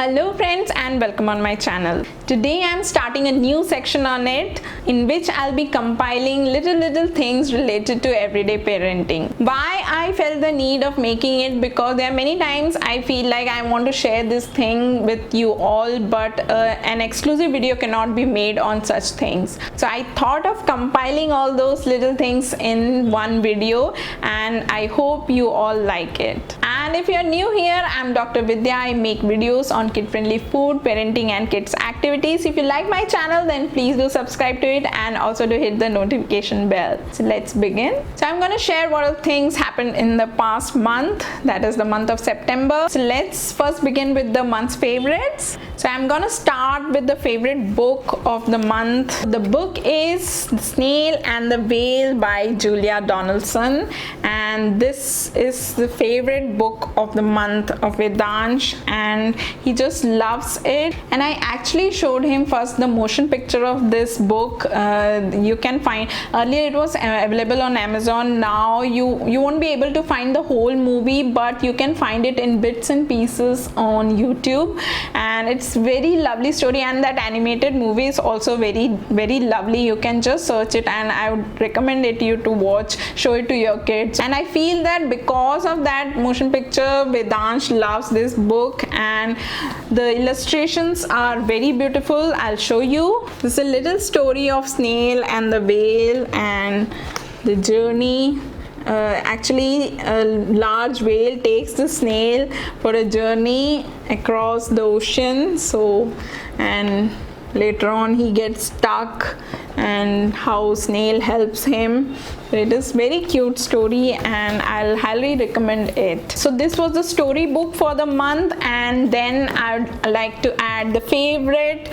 Hello friends and welcome on my channel. Today I am starting a new section on it in which I'll be compiling little things related to everyday parenting. Why I felt the need of making it, because there are many times I feel like I want to share this thing with you all, but an exclusive video cannot be made on such things. So I thought of compiling all those little things in one video, and I hope you all like it. And if you're new here, I'm Dr. Vidya. I make videos on kid-friendly food, parenting and kids activities. If you like my channel, then please do subscribe to it and also to hit the notification bell. So let's begin. So I'm going to share what all things happened in the past month, that is the month of September. So let's first begin with the month's favorites. So I'm going to start with the favorite book of the month. The book is The Snail and the Whale by Julia Donaldson, and this is the favorite book of the month of Vedansh, and he just loves it. And I actually showed him first the motion picture of this book. You can find, earlier it was available on Amazon. Now you won't be able to find the whole movie, but you can find it in bits and pieces on YouTube, and it's very lovely story. And that animated movie is also very lovely. You can just search it, and I would recommend it you to watch, show it to your kids. And I feel that because of that motion picture, Vedansh loves this book, and the illustrations are very beautiful. I'll show you. This is a little story of Snail and the Whale and the journey. Actually, a large whale takes the snail for a journey across the ocean. And later on he gets stuck, and how snail helps him. It is very cute story, and I'll highly recommend it. So this was the story book for the month, and then I'd like to add the favorite,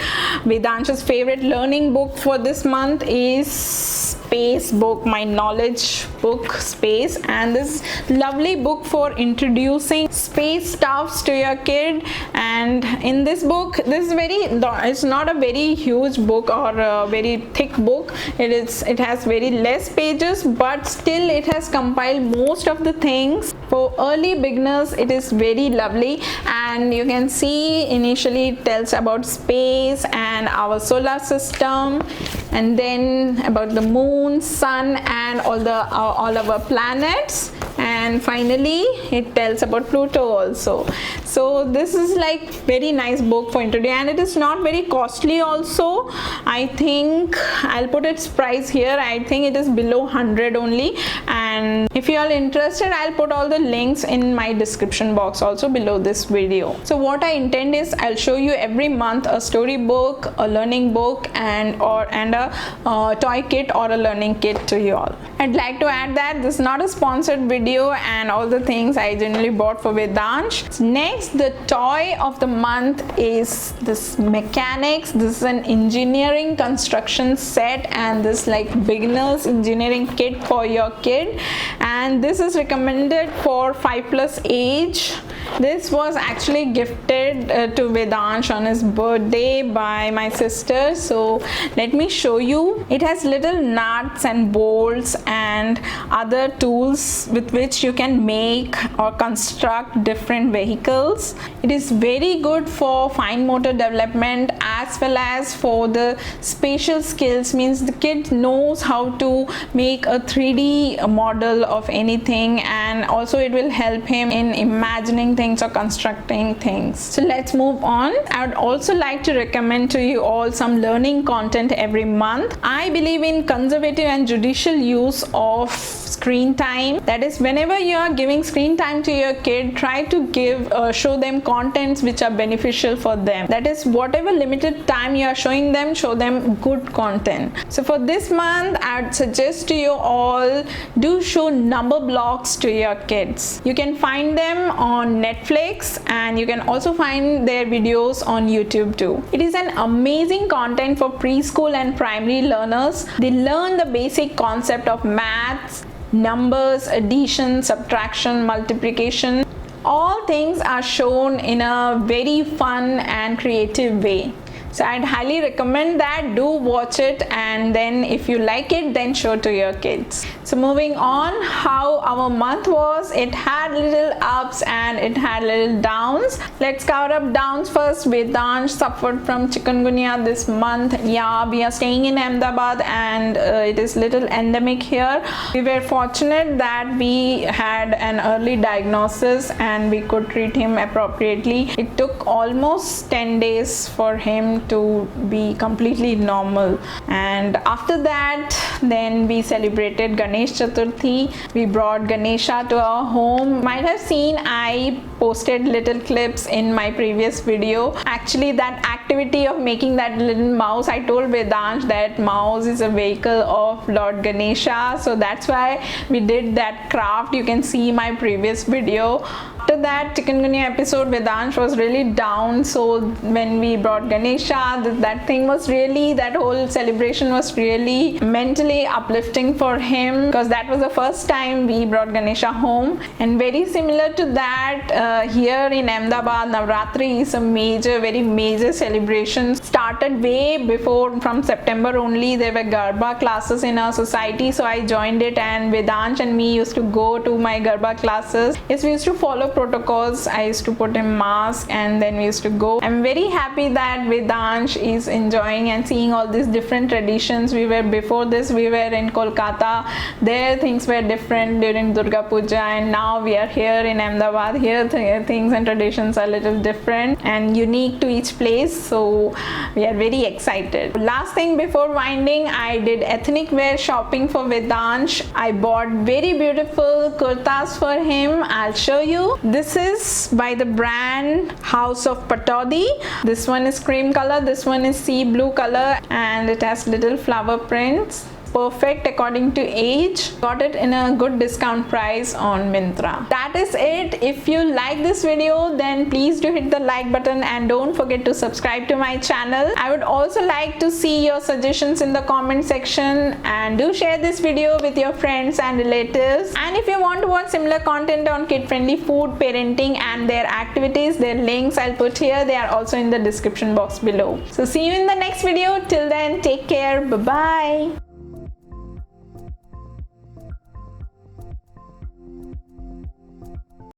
Vedansh's favorite learning book for this month is Space book, my knowledge book Space. And this lovely book for introducing space stuffs to your kid. And in this book, it's not a very huge book or a very thick book. It has very less pages, but still it has compiled most of the things for early beginners. It is very lovely, and you can see initially it tells about space and our solar system, and then about the moon, sun, and all of our planets, and finally it tells about Pluto also. So this is like very nice book for introduction, and it is not very costly also. I think I'll put its price here. I think it is below 100 only, and if you are interested, I'll put all the links in my description box also below this video. So what I intend is I'll show you every month a story book, a learning book, and a toy kit or a learning kit to you all. I'd like to add that this is not a sponsored video, and all the things I generally bought for Vedansh. So next, the toy of the month is this Mechanics. This is an engineering construction set, and this like beginners engineering kit for your kid, and this is recommended for 5+ age. This was actually gifted to Vedansh on his birthday by my sister. So let me show you. It has little nuts and bolts and other tools with which you can make or construct different vehicles. It is very good for fine motor development as well as for the spatial skills, means the kid knows how to make a 3D model of anything, and also it will help him in imagining things or constructing things. So let's move on. I would also like to recommend to you all some learning content every month. I believe in conservative and judicial use of screen time. That is, whenever you are giving screen time to your kid, try to show them contents which are beneficial for them. That is, whatever limited time you are showing them, show them good content. So for this month, I would suggest to you all, do show number blocks to your kids. You can find them on Netflix, and you can also find their videos on YouTube too. It is an amazing content for preschool and primary learners. They learn the basic concept of maths, numbers, addition, subtraction, multiplication. All things are shown in a very fun and creative way. So I'd highly recommend that. Do watch it, and then if you like it, then show to your kids. So moving on, how our month was. It had little ups and it had little downs. Let's cover up downs first. Vedansh suffered from chikungunya this month. Yeah, we are staying in Ahmedabad and it is little endemic here. We were fortunate that we had an early diagnosis and we could treat him appropriately. It took almost 10 days for him to be completely normal, and after that then we celebrated Ganesh Chaturthi. We brought Ganesha to our home. Might have seen I posted little clips in my previous video. Actually, that activity of making that little mouse, I told Vedansh that mouse is a vehicle of Lord Ganesha, so that's why we did that craft. You can see my previous video. After that chikungunya episode, Vedansh was really down, so when we brought Ganesha, that whole celebration was really mentally uplifting for him, because that was the first time we brought Ganesha home. And very similar to that, here in Ahmedabad, Navratri is a very major celebration. Started way before, from September only. There were Garba classes in our society, so I joined it, and Vedansh and me used to go to my Garba classes. Yes, we used to follow protocols. I used to put a mask and then we used to go. I'm very happy that Vedansh is enjoying and seeing all these different traditions. Before this we were in Kolkata. There things were different during Durga Puja, and now we are here in Ahmedabad. Here things and traditions are a little different and unique to each place, so we are very excited. Last thing before winding, I did ethnic wear shopping for Vedansh. I bought very beautiful kurtas for him. I'll show you. This is by the brand House of Pataudi. This one is cream color, this one is sea blue color, and it has little flower prints. Perfect according to age. Got it in a good discount price on Myntra. That is it. If you like this video, then please do hit the like button and don't forget to subscribe to my channel. I would also like to see your suggestions in the comment section, and do share this video with your friends and relatives. And if you want to watch similar content on kid-friendly food, parenting and their activities, their links I'll put here. They are also in the description box below. So see you in the next video. Till then, take care. Bye-bye.